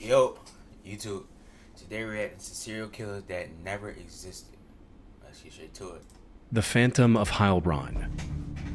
Yo, YouTube. Today we're reacting to serial killers that never existed. Let's get straight to it. The Phantom of Heilbronn.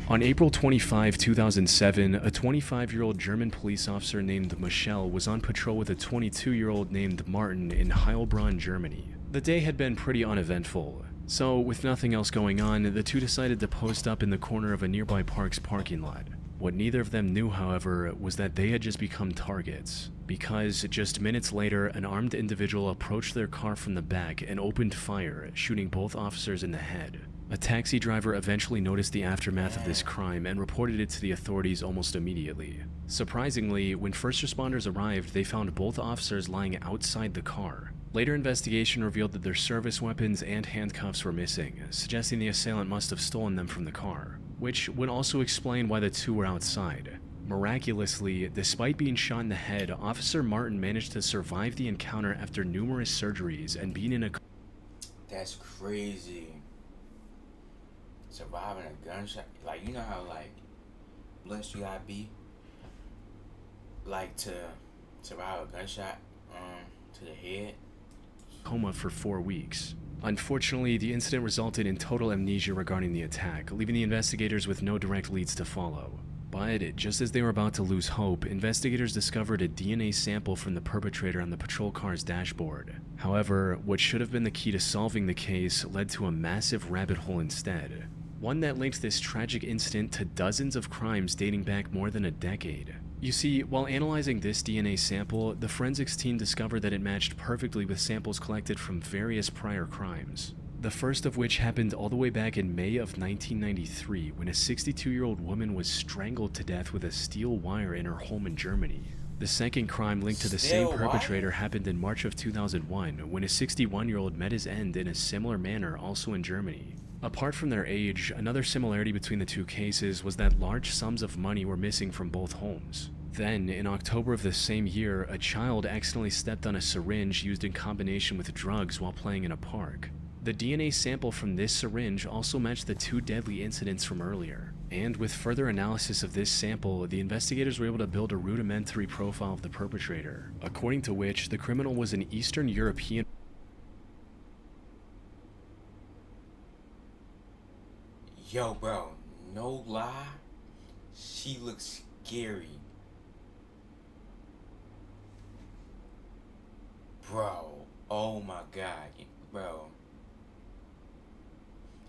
On April 25, 2007, a 25-year-old German police officer named Michel was on patrol with a 22-year-old named Martin in Heilbronn, Germany. The day had been pretty uneventful, so with nothing else going on, the two decided to post up in the corner of a nearby park's parking lot. What neither of them knew, however, was that they had just become targets, because just minutes later, an armed individual approached their car from the back and opened fire, shooting both officers in the head. A taxi driver eventually noticed the aftermath of this crime and reported it to the authorities almost immediately. Surprisingly, when first responders arrived, they found both officers lying outside the car. Later investigation revealed that their service weapons and handcuffs were missing, suggesting the assailant must have stolen them from the car, which would also explain why the two were outside. Miraculously, despite being shot in the head, Officer Martin managed to survive the encounter after numerous surgeries and being in a... That's crazy. Surviving a gunshot. Like, you know how, like, blessed you gotta be? Like, to survive a gunshot, to the head? coma for 4 weeks. Unfortunately, the incident resulted in total amnesia regarding the attack, leaving the investigators with no direct leads to follow. But just as they were about to lose hope, investigators discovered a DNA sample from the perpetrator on the patrol car's dashboard. However, what should have been the key to solving the case led to a massive rabbit hole instead. One that links this tragic incident to dozens of crimes dating back more than a decade. You see, while analyzing this DNA sample, the forensics team discovered that it matched perfectly with samples collected from various prior crimes. The first of which happened all the way back in May of 1993, when a 62-year-old woman was strangled to death with a steel wire in her home in Germany. The second crime linked to the same perpetrator happened in March of 2001, when a 61-year-old met his end in a similar manner, also in Germany. Apart from their age, another similarity between the two cases was that large sums of money were missing from both homes. Then, in October of the same year, a child accidentally stepped on a syringe used in combination with drugs while playing in a park. The DNA sample from this syringe also matched the two deadly incidents from earlier. And with further analysis of this sample, the investigators were able to build a rudimentary profile of the perpetrator, according to which the criminal was an Eastern European. Yo, bro, no lie, she looks scary. Bro, oh my god, bro.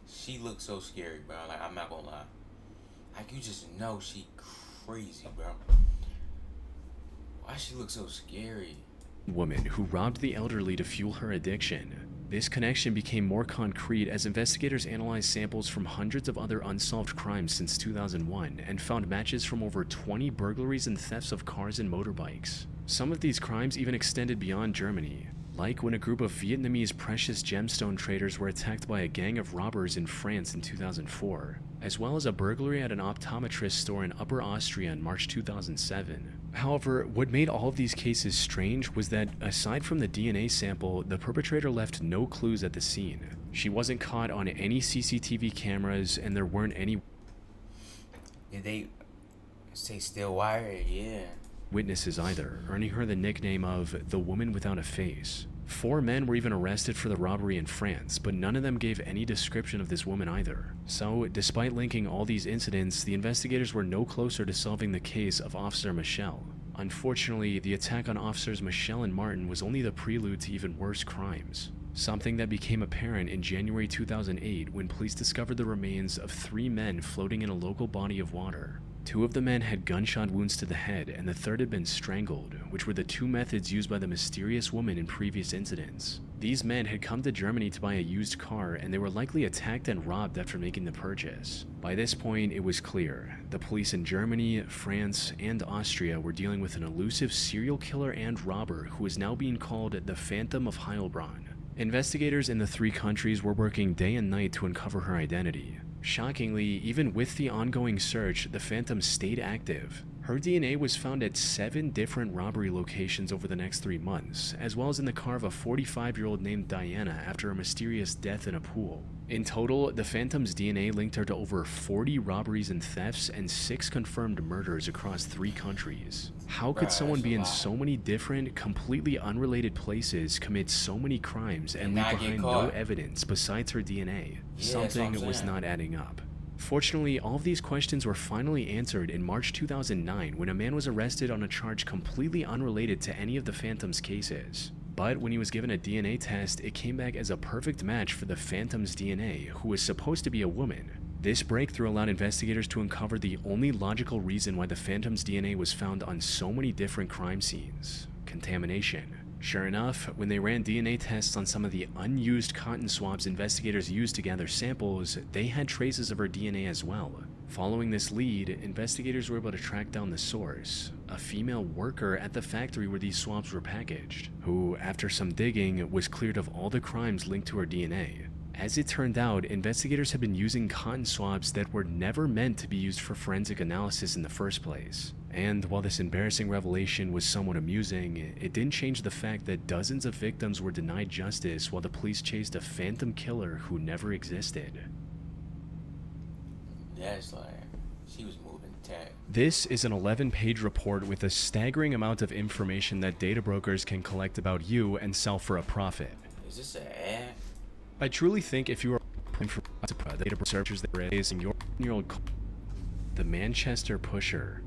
She looks so scary, bro. Like, I'm not gonna lie. Like, you just know she crazy, bro. Why she look so scary? Woman who robbed the elderly to fuel her addiction. This connection became more concrete as investigators analyzed samples from hundreds of other unsolved crimes since 2001 and found matches from over 20 burglaries and thefts of cars and motorbikes. Some of these crimes even extended beyond Germany, like when a group of Vietnamese precious gemstone traders were attacked by a gang of robbers in France in 2004, as well as a burglary at an optometrist store in Upper Austria in March 2007. However, what made all of these cases strange was that, aside from the DNA sample, the perpetrator left no clues at the scene. She wasn't caught on any CCTV cameras, and there weren't any... Did they say still wire? Yeah. Witnesses either, earning her the nickname of the Woman Without a Face. 4 men were even arrested for the robbery in France, but none of them gave any description of this woman either. So, despite linking all these incidents, the investigators were no closer to solving the case of Officer Michel. Unfortunately, the attack on Officers Michel and Martin was only the prelude to even worse crimes. Something that became apparent in January 2008 when police discovered the remains of 3 men floating in a local body of water. 2 of the men had gunshot wounds to the head, and the third had been strangled, which were the 2 methods used by the mysterious woman in previous incidents. These men had come to Germany to buy a used car, and they were likely attacked and robbed after making the purchase. By this point, it was clear. The police in Germany, France, and Austria were dealing with an elusive serial killer and robber who is now being called the Phantom of Heilbronn. Investigators in the 3 countries were working day and night to uncover her identity. Shockingly, even with the ongoing search, the Phantom stayed active. Her DNA was found at 7 different robbery locations over the next 3 months, as well as in the car of a 45-year-old named Diana after a mysterious death in a pool. In total, the Phantom's DNA linked her to over 40 robberies and thefts and 6 confirmed murders across 3 countries. How could someone be in so many different, completely unrelated places, commit so many crimes, and leave behind no evidence besides her DNA? Something was not adding up. Fortunately, all of these questions were finally answered in March 2009 when a man was arrested on a charge completely unrelated to any of the Phantom's cases. But when he was given a DNA test, it came back as a perfect match for the Phantom's DNA, who was supposed to be a woman. This breakthrough allowed investigators to uncover the only logical reason why the Phantom's DNA was found on so many different crime scenes: contamination. Sure enough, when they ran DNA tests on some of the unused cotton swabs investigators used to gather samples, they had traces of her DNA as well. Following this lead, investigators were able to track down the source, a female worker at the factory where these swabs were packaged, who, after some digging, was cleared of all the crimes linked to her DNA. As it turned out, investigators had been using cotton swabs that were never meant to be used for forensic analysis in the first place. And while this embarrassing revelation was somewhat amusing, it didn't change the fact that dozens of victims were denied justice while the police chased a phantom killer who never existed. That's like, she was moving tech. This is an 11-page report with a staggering amount of information that data brokers can collect about you and sell for a profit. Is this an ad? I truly think if you are the data researchers that are raising your 19-year-old, the Manchester Pusher.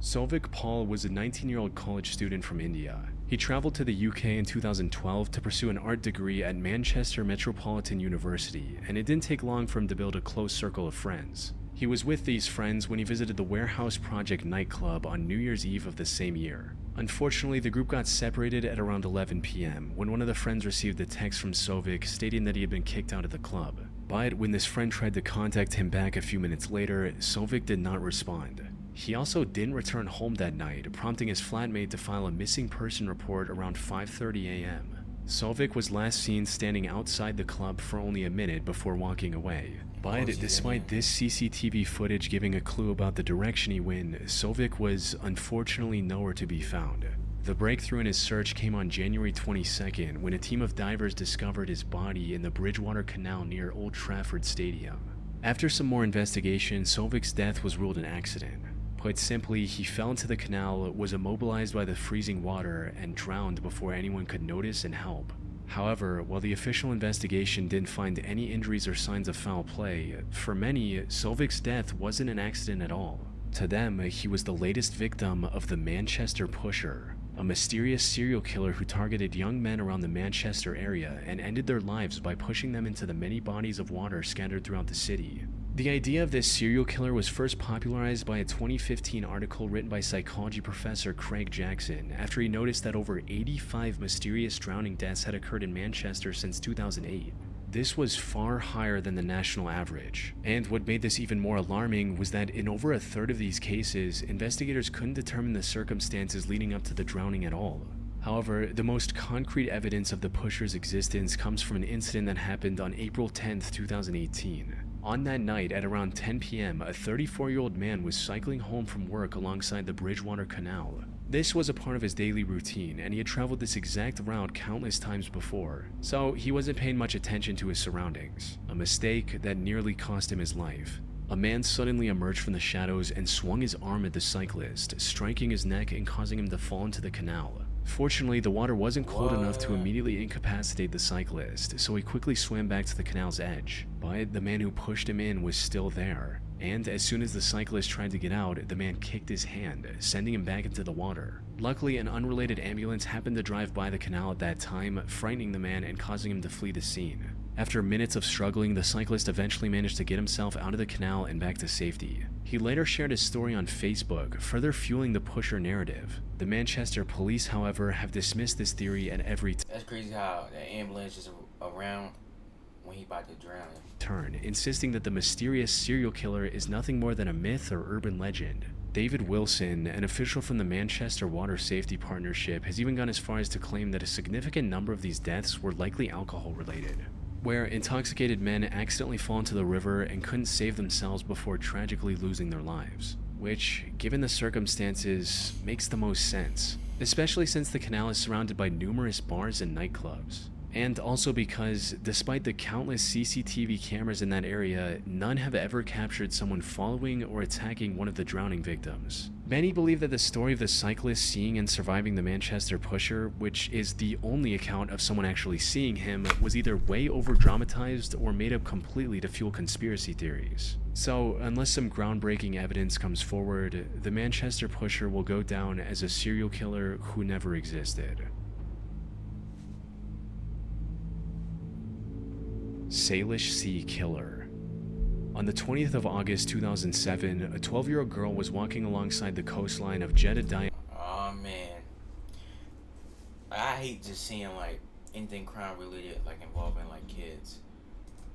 Sovik Paul was a 19-year-old college student from India. He traveled to the UK in 2012 to pursue an art degree at Manchester Metropolitan University, and it didn't take long for him to build a close circle of friends. He was with these friends when he visited the Warehouse Project nightclub on New Year's Eve of the same year. Unfortunately, the group got separated at around 11 p.m. when one of the friends received a text from Sovik stating that he had been kicked out of the club. But when this friend tried to contact him back a few minutes later, Sovik did not respond. He also didn't return home that night, prompting his flatmate to file a missing person report around 5:30 a.m. Sovik was last seen standing outside the club for only a minute before walking away. But despite this CCTV footage giving a clue about the direction he went, Sovik was unfortunately nowhere to be found. The breakthrough in his search came on January 22nd when a team of divers discovered his body in the Bridgewater Canal near Old Trafford Stadium. After some more investigation, Sovik's death was ruled an accident. Put simply, he fell into the canal, was immobilized by the freezing water, and drowned before anyone could notice and help. However, while the official investigation didn't find any injuries or signs of foul play, for many, Sovik's death wasn't an accident at all. To them, he was the latest victim of the Manchester Pusher, a mysterious serial killer who targeted young men around the Manchester area and ended their lives by pushing them into the many bodies of water scattered throughout the city. The idea of this serial killer was first popularized by a 2015 article written by psychology professor Craig Jackson after he noticed that over 85 mysterious drowning deaths had occurred in Manchester since 2008. This was far higher than the national average, and what made this even more alarming was that in over a third of these cases, investigators couldn't determine the circumstances leading up to the drowning at all. However, the most concrete evidence of the pusher's existence comes from an incident that happened on April 10, 2018. On that night, at around 10 p.m., a 34-year-old man was cycling home from work alongside the Bridgewater Canal. This was a part of his daily routine, and he had traveled this exact route countless times before, so he wasn't paying much attention to his surroundings, a mistake that nearly cost him his life. A man suddenly emerged from the shadows and swung his arm at the cyclist, striking his neck and causing him to fall into the canal. Fortunately, the water wasn't cold enough to immediately incapacitate the cyclist, so he quickly swam back to the canal's edge. But the man who pushed him in was still there, and as soon as the cyclist tried to get out, the man kicked his hand, sending him back into the water. Luckily, an unrelated ambulance happened to drive by the canal at that time, frightening the man and causing him to flee the scene. After minutes of struggling, the cyclist eventually managed to get himself out of the canal and back to safety. He later shared his story on Facebook, further fueling the pusher narrative. The Manchester police, however, have dismissed this theory at every That's crazy how the ambulance is around when he about to drown. turn, insisting that the mysterious serial killer is nothing more than a myth or urban legend. David Wilson, an official from the Manchester Water Safety Partnership, has even gone as far as to claim that a significant number of these deaths were likely alcohol-related, where intoxicated men accidentally fall into the river and couldn't save themselves before tragically losing their lives. which, given the circumstances, makes the most sense, especially since the canal is surrounded by numerous bars and nightclubs. And also because, despite the countless CCTV cameras in that area, none have ever captured someone following or attacking one of the drowning victims. Many believe that the story of the cyclist seeing and surviving the Manchester Pusher, which is the only account of someone actually seeing him, was either way over-dramatized or made up completely to fuel conspiracy theories. So, unless some groundbreaking evidence comes forward, the Manchester Pusher will go down as a serial killer who never existed. Salish Sea Killer. On the 20th of August 2007, a 12-year-old girl was walking alongside the coastline of Jedediah. Oh man, I hate just seeing like anything crime related, like involving like kids.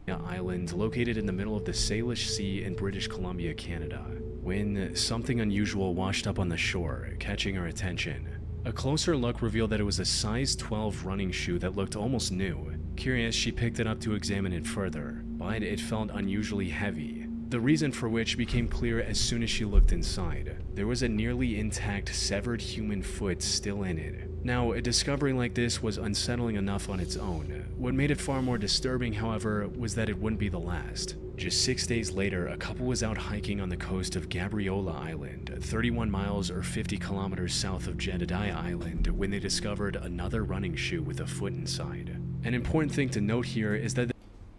Island located in the middle of the Salish Sea in British Columbia, Canada, when something unusual washed up on the shore, catching her attention. A closer look revealed that it was a size 12 running shoe that looked almost new. Curious, she picked it up to examine it further, but it felt unusually heavy. The reason for which became clear as soon as she looked inside. There was a nearly intact, severed human foot still in it. Now, a discovery like this was unsettling enough on its own. What made it far more disturbing, however, was that it wouldn't be the last. Just 6 days later, a couple was out hiking on the coast of Gabriola Island, 31 miles or 50 kilometers south of Jedediah Island, when they discovered another running shoe with a foot inside. An important thing to note here is that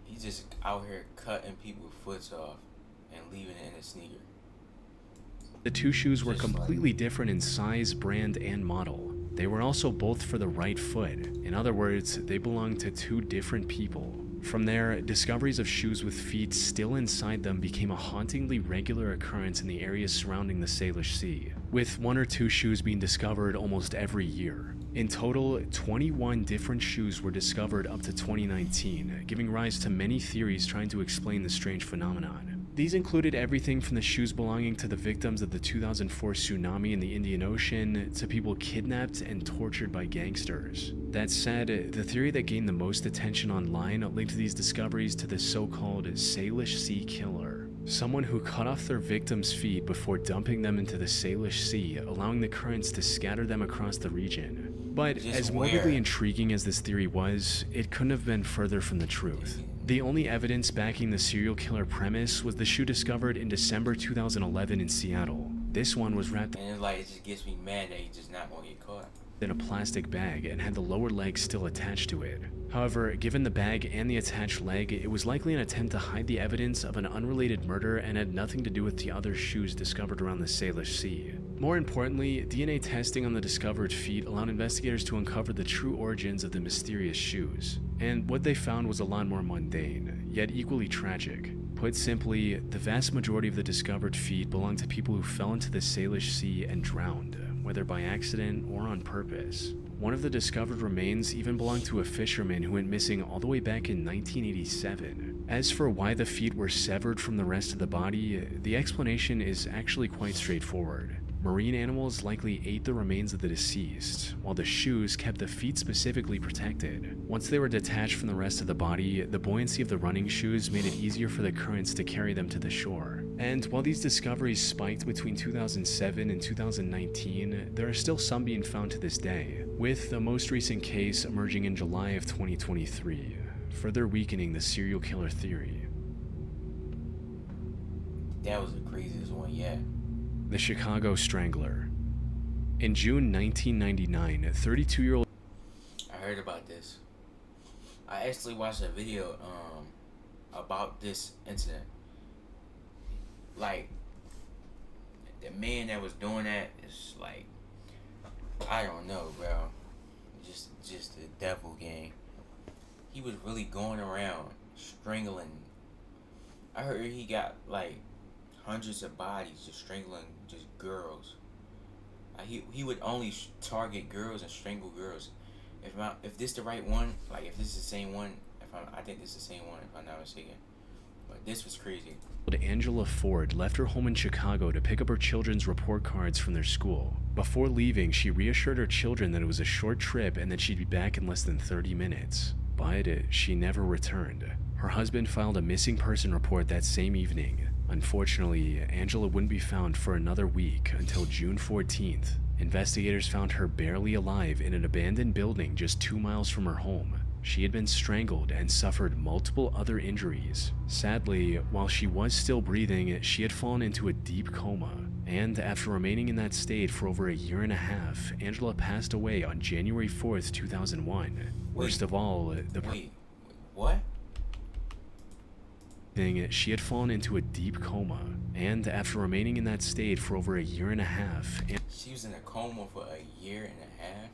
He's just out here cutting people's foots off and leaving it in a sneaker. the two shoes were completely different in size, brand, and model. They were also both for the right foot. In other words, they belonged to two different people. From there, discoveries of shoes with feet still inside them became a hauntingly regular occurrence in the areas surrounding the Salish Sea, with 1 or 2 shoes being discovered almost every year. In total, 21 different shoes were discovered up to 2019, giving rise to many theories trying to explain the strange phenomenon. These included everything from the shoes belonging to the victims of the 2004 tsunami in the Indian Ocean to people kidnapped and tortured by gangsters. That said, the theory that gained the most attention online linked these discoveries to the so-called Salish Sea Killer, someone who cut off their victims' feet before dumping them into the Salish Sea, allowing the currents to scatter them across the region. But as morbidly intriguing as this theory was, it couldn't have been further from the truth. The only evidence backing the serial killer premise was the shoe discovered in December 2011 in Seattle. This one was wrapped And it just gets me mad that he's just not gonna get caught. in a plastic bag and had the lower leg still attached to it. However, given the bag and the attached leg, it was likely an attempt to hide the evidence of an unrelated murder and had nothing to do with the other shoes discovered around the Salish Sea. More importantly, DNA testing on the discovered feet allowed investigators to uncover the true origins of the mysterious shoes. And what they found was a lot more mundane, yet equally tragic. Put simply, the vast majority of the discovered feet belonged to people who fell into the Salish Sea and drowned, whether by accident or on purpose. One of the discovered remains even belonged to a fisherman who went missing all the way back in 1987. As for why the feet were severed from the rest of the body, the explanation is actually quite straightforward. Marine animals likely ate the remains of the deceased, while the shoes kept the feet specifically protected. Once they were detached from the rest of the body, the buoyancy of the running shoes made it easier for the currents to carry them to the shore. And while these discoveries spiked between 2007 and 2019, there are still some being found to this day, with the most recent case emerging in July of 2023, further weakening the serial killer theory. That was the craziest one yet. The Chicago Strangler. In June 1999, a 32-year-old... I heard about this. I actually watched a video about this incident. Like, the man that was doing that is like, I don't know, bro. Just the devil game. He was really going around strangling. I heard he got like hundreds of bodies just strangling just girls. He would only target girls and strangle girls. If this the right one, like if this is the same one, I think this is the same one if I'm not mistaken. But this was crazy. Angela Ford left her home in Chicago to pick up her children's report cards from their school. Before leaving, she reassured her children that it was a short trip and that she'd be back in less than 30 minutes. But she never returned. Her husband filed a missing person report that same evening. Unfortunately, Angela wouldn't be found for another week until June 14th. Investigators found her barely alive in an abandoned building just 2 miles from her home. She had been strangled and suffered multiple other injuries. Sadly, while she was still breathing, she had fallen into a deep coma. And after remaining in that state for over a year and a half, Angela passed away on January 4th, 2001. Worst of all, what? She had fallen into a deep coma, and after remaining in that state for over a year and a half, she was in a coma for a year and a half?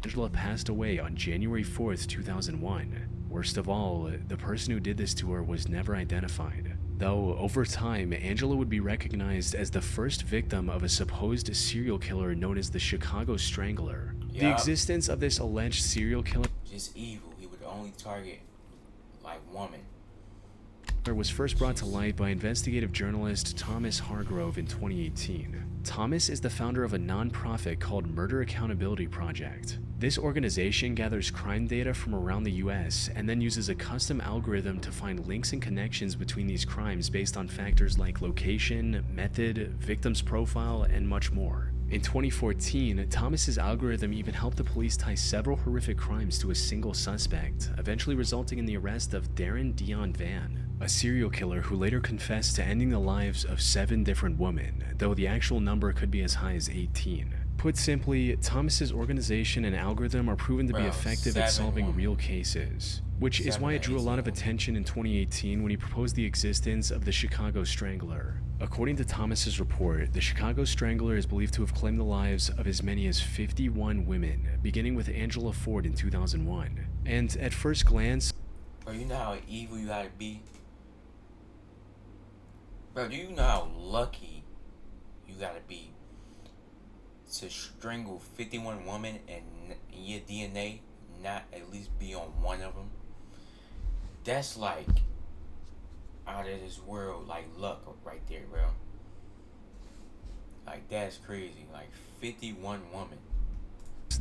Angela passed away on January 4th, 2001. Worst of all, the person who did this to her was never identified. Though, over time, Angela would be recognized as the first victim of a supposed serial killer known as the Chicago Strangler. Yep. The existence of this alleged serial killer just evil. He would only target, like, women. Was first brought to light by investigative journalist Thomas Hargrove in 2018. Thomas is the founder of a non-profit called Murder Accountability Project. This organization gathers crime data from around the US and then uses a custom algorithm to find links and connections between these crimes based on factors like location, method, victim's profile, and much more. In 2014, Thomas's algorithm even helped the police tie several horrific crimes to a single suspect, eventually resulting in the arrest of Darren Dion Van, a serial killer who later confessed to ending the lives of 7 different women, though the actual number could be as high as 18. Put simply, Thomas's organization and algorithm are proven to be effective at solving real cases, which is why it drew a lot of attention in 2018 when he proposed the existence of the Chicago Strangler. According to Thomas's report, the Chicago Strangler is believed to have claimed the lives of as many as 51 women, beginning with Angela Ford in 2001. And at first glance, bro, you know how evil you gotta be? Bro, do you know how lucky you gotta be to strangle 51 women and your DNA not at least be on one of them? That's like out of this world, like luck right there, bro. Like, that's crazy. Like, 51 women.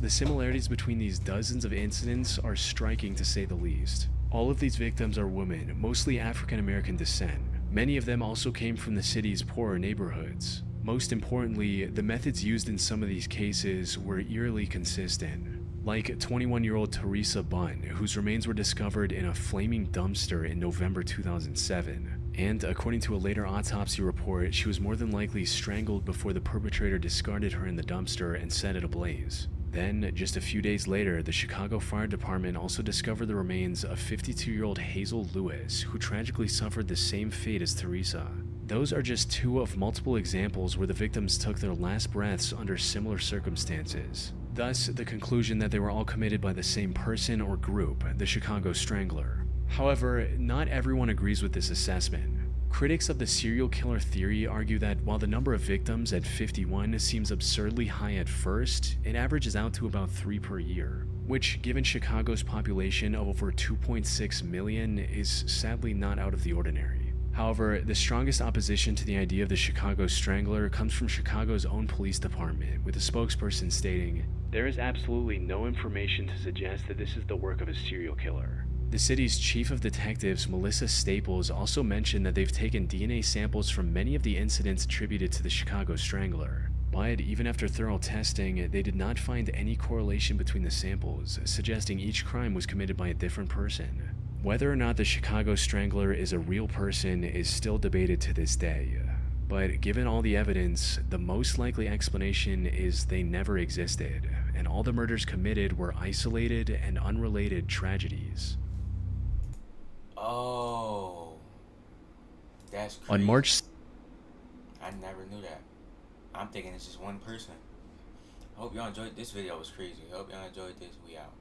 the similarities between these dozens of incidents are striking to say the least. All of these victims are women, mostly African American descent. Many of them also came from the city's poorer neighborhoods. Most importantly, the methods used in some of these cases were eerily consistent. Like 21-year-old Teresa Bunn, whose remains were discovered in a flaming dumpster in November 2007. And according to a later autopsy report, she was more than likely strangled before the perpetrator discarded her in the dumpster and set it ablaze. Then, just a few days later, the Chicago Fire Department also discovered the remains of 52-year-old Hazel Lewis, who tragically suffered the same fate as Teresa. Those are just two of multiple examples where the victims took their last breaths under similar circumstances. Thus, the conclusion that they were all committed by the same person or group, the Chicago Strangler. However, not everyone agrees with this assessment. Critics of the serial killer theory argue that while the number of victims at 51 seems absurdly high at first, it averages out to about 3 per year, which, given Chicago's population of over 2.6 million, is sadly not out of the ordinary. However, the strongest opposition to the idea of the Chicago Strangler comes from Chicago's own police department, with a spokesperson stating, "There is absolutely no information to suggest that this is the work of a serial killer." The city's chief of detectives, Melissa Staples, also mentioned that they've taken DNA samples from many of the incidents attributed to the Chicago Strangler. But even after thorough testing, they did not find any correlation between the samples, suggesting each crime was committed by a different person. Whether or not the Chicago Strangler is a real person is still debated to this day. But given all the evidence, the most likely explanation is they never existed, and all the murders committed were isolated and unrelated tragedies. Oh, that's crazy. On March... I never knew that. I'm thinking it's just one person. I hope y'all enjoyed this video. It was crazy. I hope y'all enjoyed this. We out.